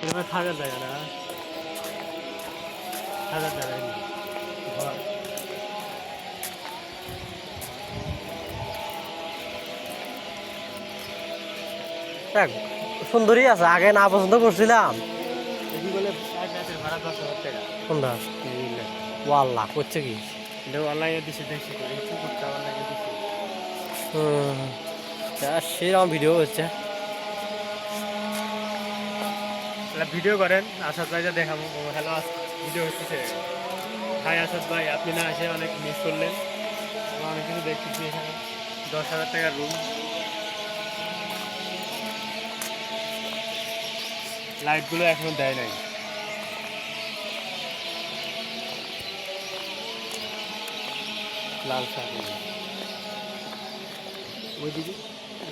এবার থাকার জায়গা না, থাকার জায়গা নেই ঘর। দেখ, সুন্দরী আছে, আগে না পছন্দ করছিলাম। এটি বলে এক রাতের ভাড়া 10,000 টাকা। কোনটা? এই ওয়াল্লাহ করছে কি? এটা অনলাইনে দিছে, দেখছি তো এই কুকুরটা অনলাইনে দিছে। হুম, সেরকম ভিডিও হচ্ছে। ভিডিও করেন, আসাদ ভাই যা দেখাবো। হ্যালো, ভিডিও হচ্ছে। হাই আসাদ ভাই, আপনি না এসে অনেক মিস করলেন। আমরা অনেক কিছু দেখতেছি এখানে। 10,000 টাকার রুম, লাইটগুলো এখনো দেয় নাই। লাল শাক ওইদিকে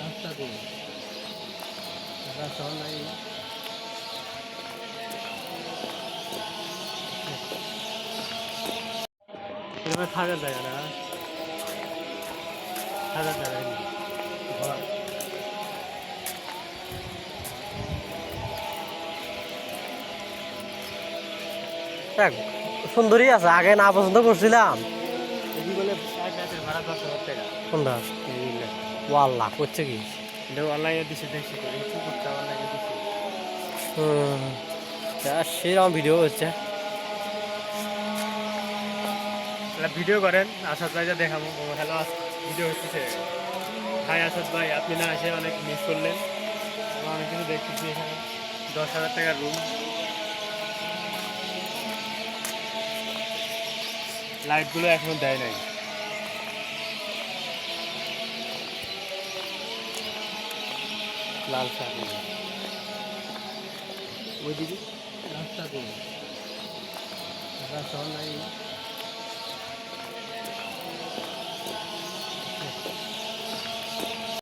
রাস্তা করবো, রাস্তা নাই। এবার থাকার জায়গা না, থাকার জায়গা নেই ঘর। দেখ, সুন্দরী আছে, আগে না পছন্দ করছিলাম। এটি বলে এক রাতের ভাড়া 10,000 টাকা। কোনটা? এই ওয়াল্লাহ করছে কি? এটা অনলাইনে দিছে, দেখছি তো এই কুকুরটা অনলাইনে দিছে। হুম, সেরকম ভিডিও হচ্ছে। ভিডিও করেন, আসাদ ভাই যা দেখাবো। হ্যালো, ভিডিও হচ্ছে। হাই আসাদ ভাই, আপনি না এসে অনেক মিস করলেন। আমরা অনেক কিছু দেখতেছি এখানে। 10,000 টাকার রুম, লাইটগুলো এখনো দেয় নাই। লাল শাক ওইদিকে রাস্তা করবো, রাস্তা নাই।